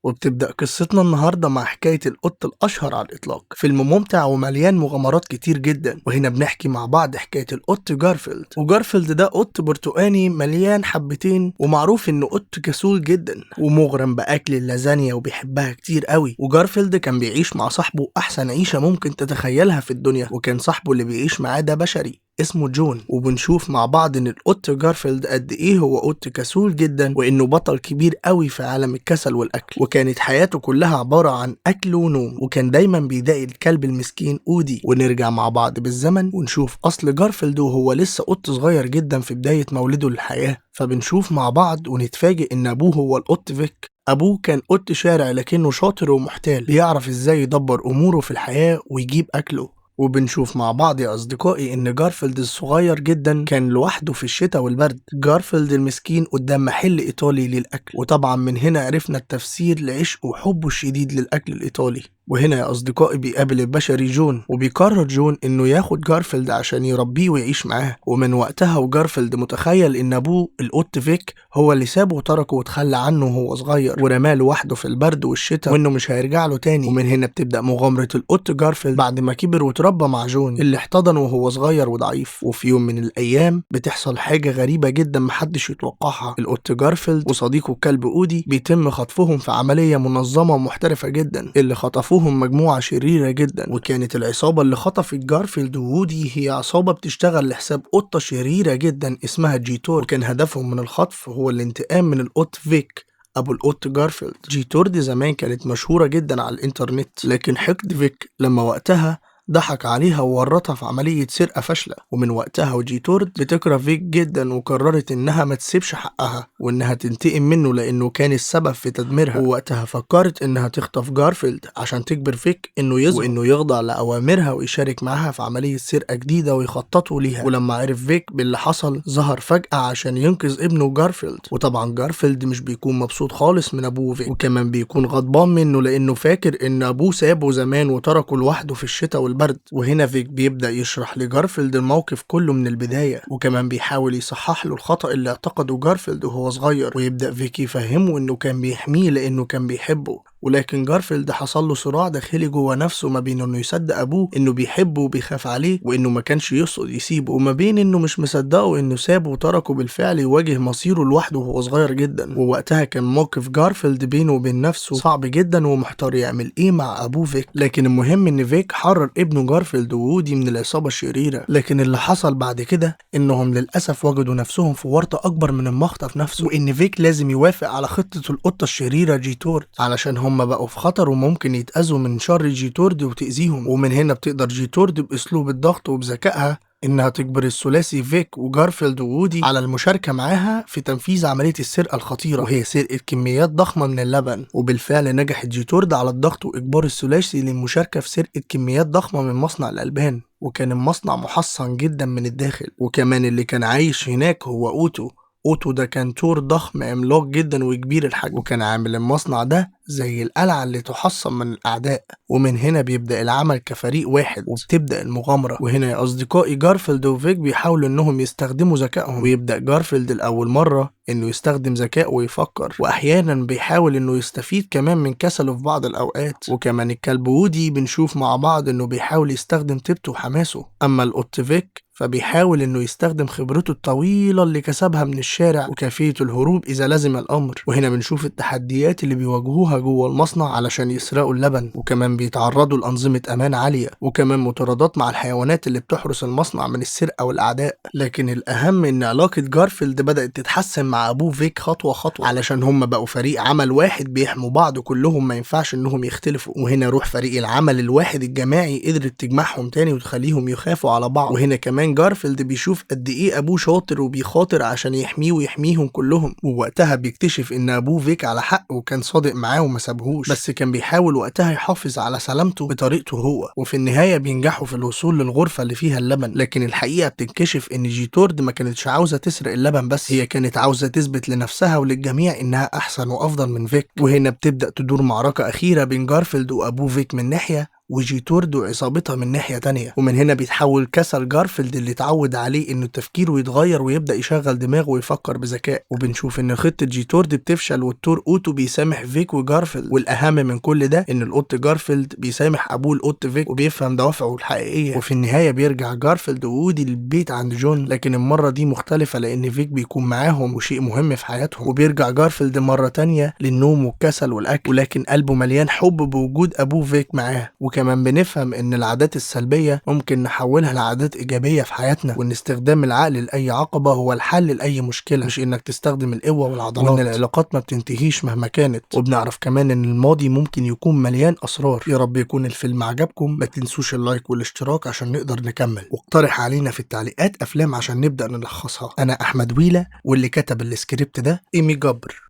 وبتبدأ قصتنا النهاردة مع حكاية القط الأشهر على الإطلاق. فيلم ممتع ومليان مغامرات كتير جدا، وهنا بنحكي مع بعض حكاية القط جارفيلد. وجارفيلد ده قط برتقاني مليان حبتين، ومعروف إنه قط كسول جدا ومغرم بأكل اللازانيا وبيحبها كتير قوي. وجارفيلد كان بيعيش مع صاحبه أحسن عيشة ممكن تتخيلها في الدنيا، وكان صاحبه اللي بيعيش معاه ده بشري اسمه جون. وبنشوف مع بعض ان القط جارفيلد قد ايه هو قط كسول جدا، وانه بطل كبير قوي في عالم الكسل والاكل، وكانت حياته كلها عبارة عن اكل ونوم، وكان دايما بيضايق الكلب المسكين اودي. ونرجع مع بعض بالزمن ونشوف اصل جارفيلد وهو لسه قط صغير جدا في بداية مولده للحياة. فبنشوف مع بعض ونتفاجئ ان ابوه هو القط فيك. ابوه كان قط شارع لكنه شاطر ومحتال، بيعرف ازاي يدبر اموره في الحياة ويجيب اكله. وبنشوف مع بعض يا أصدقائي إن جارفيلد الصغير جدا كان لوحده في الشتاء والبرد، جارفيلد المسكين قدام محل إيطالي للأكل. وطبعا من هنا عرفنا التفسير لعشقه وحبه الشديد للأكل الإيطالي. وهنا يا أصدقائي بيقابل البشري جون، وبيقرر جون إنه ياخد جارفيلد عشان يربيه ويعيش معاه. ومن وقتها وجارفيلد متخيل إن أبوه القط فيك هو اللي سابه وتركه وتخلى عنه وهو صغير، ورماه لوحده في البرد والشتاء، وإنه مش هيرجع له تاني. ومن هنا بتبدأ مغامرة القط جارفيلد بعد ما كبر وتربى مع جون اللي احتضنه وهو صغير وضعيف. وفي يوم من الأيام بتحصل حاجة غريبة جدا محدش يتوقعها. القط جارفيلد وصديقه الكلب أودي بيتم خطفهم في عملية منظمة ومحترفة جدا، اللي خطفوهم مجموعة شريرة جدا. وكانت العصابة اللي خطفت جارفيلد وودي هي عصابة بتشتغل لحساب قطة شريرة جدا اسمها جيتور، وكان هدفهم من الخطف هو الانتقام من القط فيك ابو القط جارفيلد. جيتور دي زمان كانت مشهورة جدا على الانترنت، لكن حقد فيك لما وقتها ضحك عليها وورطها في عملية سرقة فاشلة. ومن وقتها وجيتورد بتكره فيك جدا، وقررت انها ما تسيبش حقها وانها تنتقم منه لانه كان السبب في تدميرها. ووقتها فكرت انها تخطف جارفيلد عشان تجبر فيك انه يظهر وانه يخضع لاوامرها ويشارك معاها في عملية سرقة جديدة ويخططوا ليها. ولما عرف فيك باللي حصل ظهر فجأة عشان ينقذ ابنه جارفيلد. وطبعا جارفيلد مش بيكون مبسوط خالص من ابوه فيك، وكمان بيكون غضبان منه لانه فاكر ان ابوه سابه زمان وتركه لوحده في الشتاء والبرد. وهنا فيك بيبدأ يشرح لجارفيلد الموقف كله من البداية، وكمان بيحاول يصحح له الخطأ اللي اعتقده جارفيلد وهو صغير. ويبدأ فيك يفهمه انه كان بيحميه لانه كان بيحبه، ولكن جارفيلد حصل له صراع داخلي جوه نفسه ما بين انه يصدق ابوه انه بيحبه وبيخاف عليه وانه ما كانش يقصد يسيبه، وما بين انه مش مصدقه انه سابه وتركه بالفعل يواجه مصيره لوحده وهو صغير جدا. ووقتها كان موقف جارفيلد بينه وبين نفسه صعب جدا ومحتار يعمل ايه مع ابوه فيك. لكن المهم ان فيك حرر ابنه جارفيلد وودي من العصابة الشريرة. لكن اللي حصل بعد كده انهم للاسف وجدوا نفسهم في ورطة اكبر من المخطف نفسه، وان فيك لازم يوافق على خطة القطة الشريرة جيتورد علشان هم بقوا في خطر وممكن يتأذوا من شر جيتورد وتأذيهم. ومن هنا بتقدر جيتورد بأسلوب الضغط وبذكائها إنها تجبر الثلاثي فيك وجارفيلد وودي على المشاركة معاها في تنفيذ عملية السرقة الخطيرة، وهي سرقة كميات ضخمة من اللبن. وبالفعل نجحت جيتورد على الضغط وإجبار الثلاثي للمشاركة في سرقة كميات ضخمة من مصنع الألبان، وكان المصنع محصن جدا من الداخل. وكمان اللي كان عايش هناك هو أوتو. أوتو ده كان تور ضخم عملاق جدا وكبير الحجم، وكان عامل المصنع ده زي القلعة اللي تحصن من الأعداء. ومن هنا بيبدأ العمل كفريق واحد وبتبدأ المغامرة. وهنا يا أصدقائي جارفيلد وفيك بيحاولوا إنهم يستخدموا ذكائهم، ويبدأ جارفيلد لأول مرة إنه يستخدم ذكائه ويفكر، وأحيانا بيحاول إنه يستفيد كمان من كسله في بعض الأوقات. وكمان الكلب وودي بنشوف مع بعض إنه بيحاول يستخدم طيبته وحماسه. أما القط فيك فبيحاول إنه يستخدم خبرته الطويلة اللي كسبها من الشارع وكيفية الهروب إذا لزم الأمر. وهنا بنشوف التحديات اللي بيواجهوها جوه المصنع علشان يسرقوا اللبن، وكمان بيتعرضوا لأنظمة أمان عالية، وكمان مطاردات مع الحيوانات اللي بتحرس المصنع من السرقة والأعداء. لكن الأهم إن علاقة جارفيلد بدأت تتحسن مع أبوه فيك خطوة خطوة، علشان هم بقوا فريق عمل واحد بيحموا بعض كلهم، ما ينفعش إنهم يختلفوا. وهنا روح فريق العمل الواحد الجماعي قدرت تجمعهم تاني وتخليهم يخافوا على بعض. وهنا كمان جارفيلد بيشوف قد إيه أبوه شاطر وبيخاطر عشان يحميه ويحميهم كلهم. ووقتها بيكتشف إن أبوه فيك على حق وكان صادق معاه وما سابهوش، بس كان بيحاول وقتها يحافظ على سلامته بطريقته هو. وفي النهاية بينجحوا في الوصول للغرفة اللي فيها اللبن. لكن الحقيقة بتنكشف إن جيتورد ما كانتش عاوزة تسرق اللبن بس، هي كانت عاوزة تثبت لنفسها وللجميع إنها أحسن وأفضل من فيك. وهنا بتبدأ تدور معركة أخيرة بين جارفيلد وأبوه فيك من ناحية، وجيتورد وعصابتها من ناحية تانية. ومن هنا بيتحول كسل جارفيلد اللي اتعود عليه انه تفكيره يتغير ويبدأ يشغل دماغه ويفكر بذكاء. وبنشوف ان خطة جيتورد بتفشل والدكتور اوتو بيسامح فيك وجارفيلد. والاهم من كل ده ان القط جارفيلد بيسامح ابوه القط فيك وبيفهم دوافعه الحقيقية. وفي النهاية بيرجع جارفيلد وودي للبيت عند جون، لكن المرة دي مختلفة لان فيك بيكون معاهم وشيء مهم في حياتهم. وبيرجع جارفيلد مرة تانية للنوم والكسل والاكل، ولكن قلبه مليان حب بوجود ابوه فيك معاه. وكمان بنفهم ان العادات السلبية ممكن نحولها لعادات ايجابية في حياتنا، وان استخدام العقل لاي عقبة هو الحل لاي مشكلة، مش انك تستخدم القوة والعضلات. وان العلاقات ما بتنتهيش مهما كانت. وبنعرف كمان ان الماضي ممكن يكون مليان اسرار. يا رب يكون الفيلم عجبكم، ما تنسوش اللايك والاشتراك عشان نقدر نكمل، واقترح علينا في التعليقات افلام عشان نبدأ نلخصها. انا احمد ويلة، واللي كتب السكريبت ده ايمي جبر.